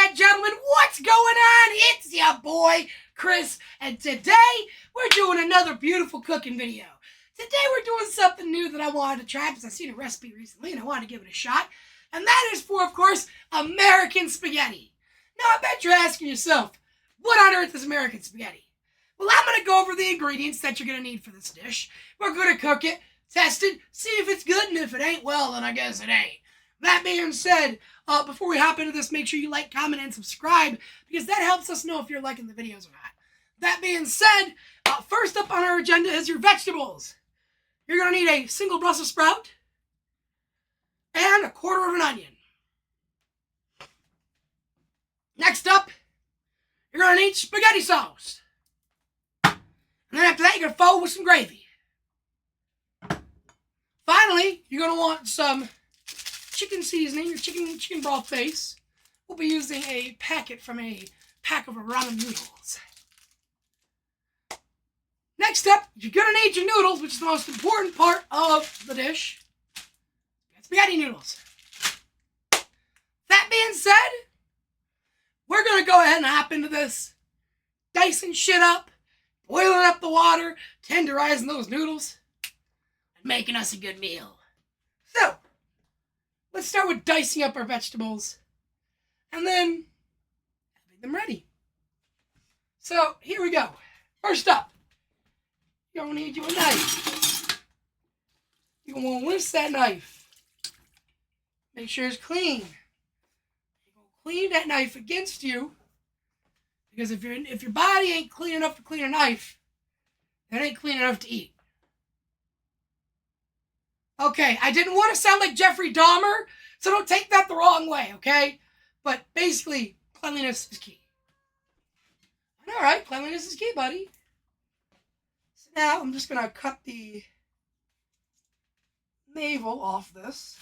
and gentlemen, what's going on? It's your boy, Chris, and today we're doing another beautiful cooking video. Today we're doing something new that I wanted to try because I've seen a recipe recently and I wanted to give it a shot. And that is for, of course, American spaghetti. Now, I bet you're asking yourself, what on earth is American spaghetti? Well, I'm going to go over the ingredients that you're going to need for this dish. We're going to cook it, test it, see if it's good, and if it ain't, well, then I guess it ain't. That being said, before we hop into this, make sure you like, comment, and subscribe, because that helps us know if you're liking the videos or not. That being said, first up on our agenda is your vegetables. You're going to need a single Brussels sprout and a quarter of an onion. Next up, you're going to need spaghetti sauce. And then after that, you're going to follow with some gravy. Finally, you're going to want some chicken seasoning, or chicken broth base. We'll be using a packet from a pack of ramen noodles. Next up, you're going to need your noodles, which is the most important part of the dish. Spaghetti noodles. That being said, we're going to go ahead and hop into this, dicing shit up, boiling up the water, tenderizing those noodles, and making us a good meal. So, let's start with dicing up our vegetables, and then having them ready. So, here we go. First up, you're going to need you a knife. You're going to want to whisk that knife. Make sure it's clean. You're going to clean that knife against you, because if your body ain't clean enough to clean a knife, it ain't clean enough to eat. Okay, I didn't want to sound like Jeffrey Dahmer, so don't take that the wrong way, okay? But basically, cleanliness is key. All right, cleanliness is key, buddy. So now I'm just going to cut the navel off this.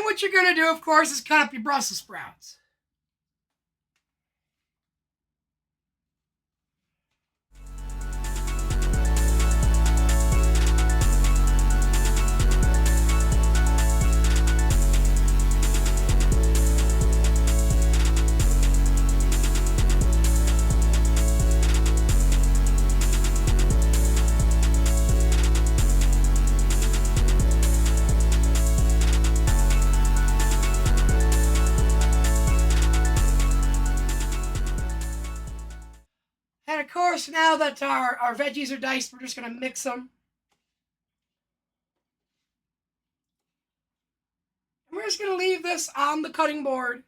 What you're going to do, of course, is cut up your Brussels sprouts. And of course, now that our veggies are diced, we're just going to mix them. And we're just going to leave this on the cutting board.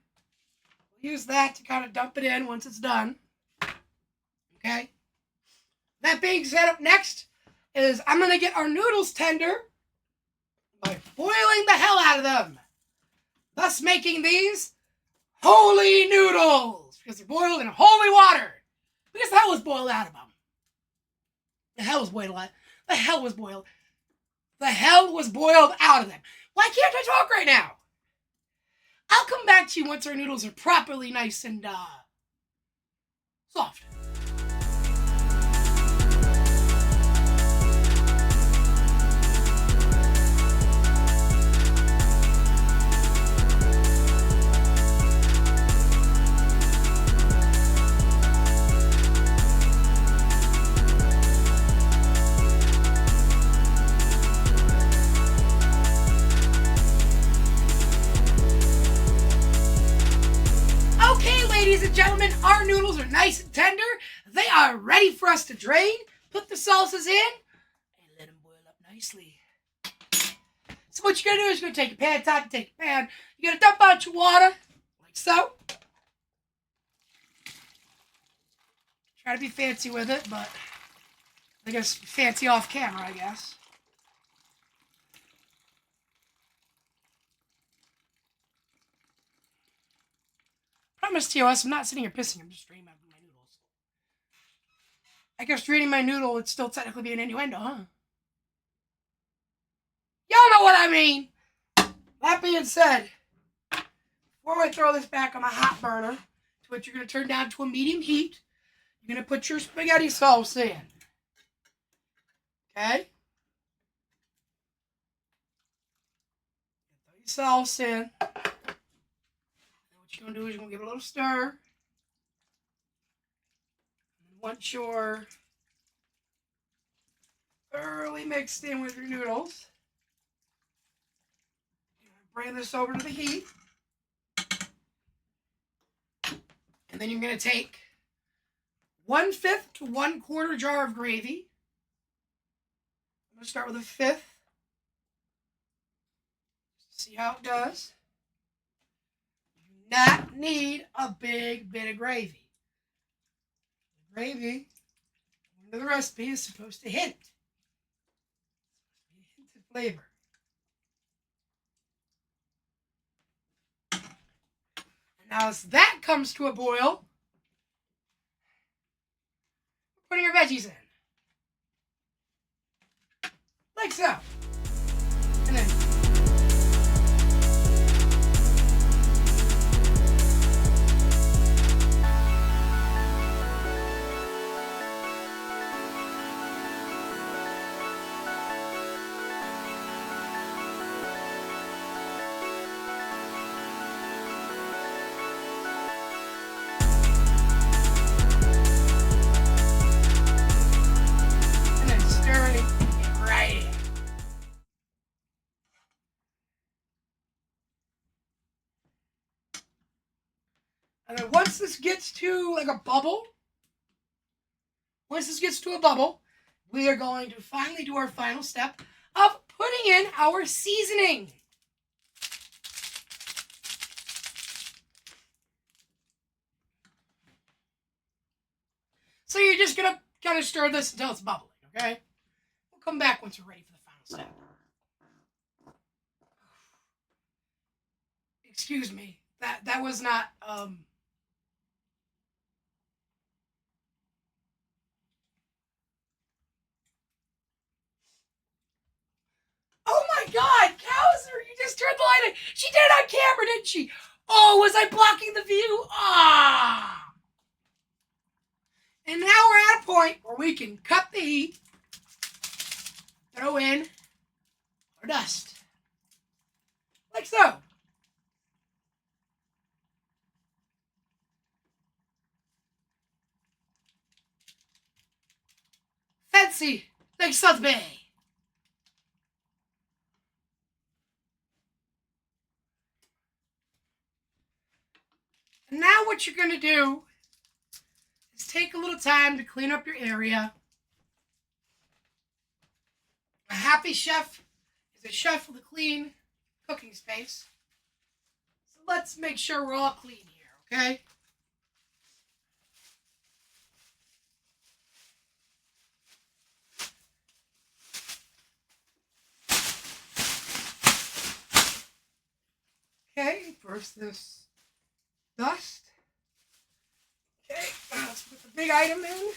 We'll use that to kind of dump it in once it's done. Okay? That being said, up next is I'm going to get our noodles tender by boiling the hell out of them. Thus making these holy noodles, because they're boiled in holy water. Because the hell was boiled out of them. The hell was boiled out. The hell was boiled. The hell was boiled out of them. Why can't I talk right now? I'll come back to you once our noodles are properly nice and soft. Ladies and gentlemen, our noodles are nice and tender. They are ready for us to drain, put the sauces in, and let them boil up nicely. So what you're going to do is you're going to take a pan top, take a pan. You're going to dump out your water, like so. Try to be fancy with it, but I guess fancy off camera, I guess. Promise to you, I'm not sitting here pissing. I'm just dreaming of my noodles. I guess reading my noodle would still technically be an innuendo, huh? Y'all know what I mean. That being said, before I throw this back on my hot burner, to which you're going to turn down to a medium heat, you're going to put your spaghetti sauce in. Okay? Throw your sauce in. And what you're going to do is you're going to give it a little stir. And once you're thoroughly mixed in with your noodles, you're going to bring this over to the heat. And then you're going to take 1/5 to 1/4 jar of gravy. I'm going to start with 1/5. See how it does. You do not need a big bit of gravy. The gravy, according to the recipe, is supposed to hint. It's supposed to be a hint of flavor. And now as that comes to a boil, we're putting our veggies in. Like so. And then stirring it right in. And then once this gets to like a bubble, we are going to finally do our final step of putting in our seasoning. So you're just going to kind of stir this until it's bubbling, okay? We'll come back once we're ready for the final step. Excuse me. That was not Oh my God, Kowser, you just turned the light on. She did it on camera, didn't she? Oh, was I blocking the view? Ah. And now we're at a point where we can cut the heat, throw in our dust. Like so. Fancy, like South Bay. And now what you're going to do is take a little time to clean up your area. A happy chef is a chef with a clean cooking space. So let's make sure we're all clean here, okay? Okay, first this dust. Okay, let's put the big item in.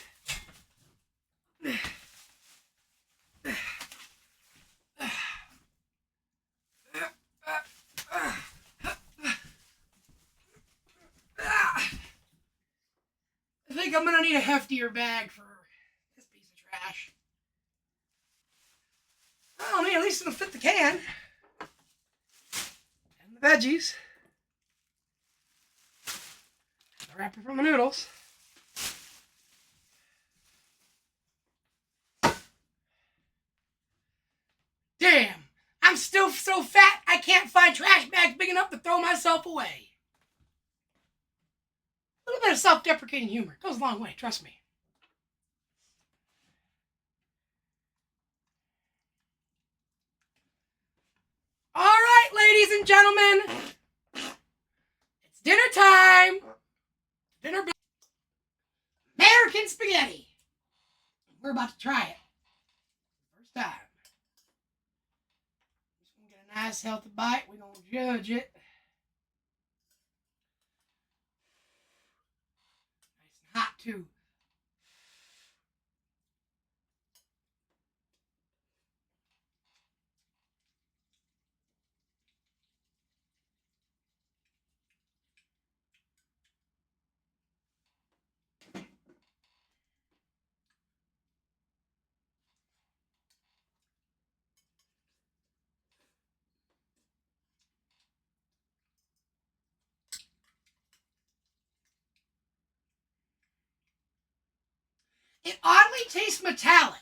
I think I'm going to need a heftier bag for this piece of trash. Well, I mean, at least it'll fit the can. And the veggies. The wrapper from the noodles. Damn, I'm still so fat I can't find trash bags big enough to throw myself away. A little bit of self-deprecating humor goes a long way, trust me. All right, ladies and gentlemen, it's dinner time. American spaghetti. We're about to try it. First time. Just gonna get a nice healthy bite. We're gonna judge it. Nice and hot too. It oddly tastes metallic.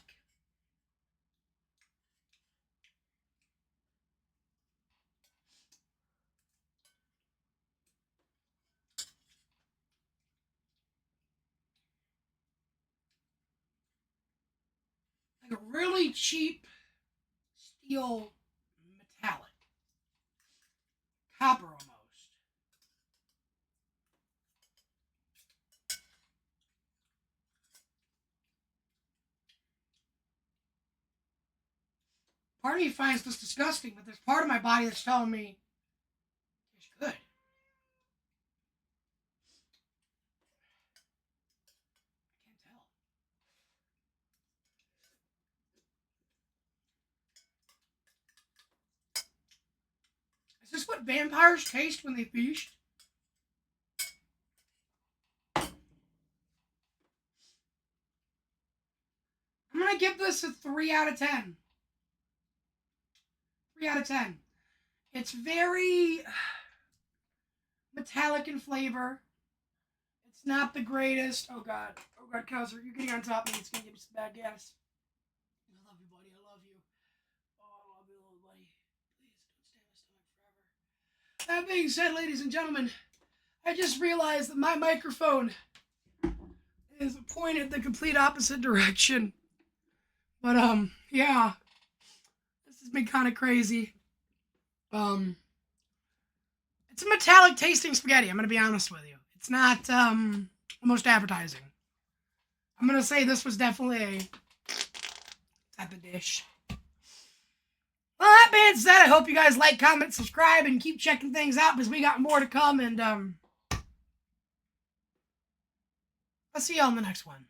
Like a really cheap steel metallic. Copper almost. Part of me finds this disgusting, but there's part of my body that's telling me it's good. I can't tell. Is this what vampires taste when they feast? I'm going to give this a 3 out of 10. 3 out of 10. It's very metallic in flavor. It's not the greatest. Oh God, Kaiser, you're getting on top of me. It's gonna give me some bad gas. I love you, buddy. I love you. Oh, I love you, little buddy. Please don't stay in my stomach forever. That being said, ladies and gentlemen, I just realized that my microphone is pointed the complete opposite direction. But yeah, this has been kind of crazy. It's a metallic tasting spaghetti. I'm gonna be honest with you. It's not the most appetizing. I'm gonna say this was definitely a type of dish. Well, that being said, I hope you guys like, comment, subscribe, and keep checking things out because we got more to come. And I'll see y'all in the next one.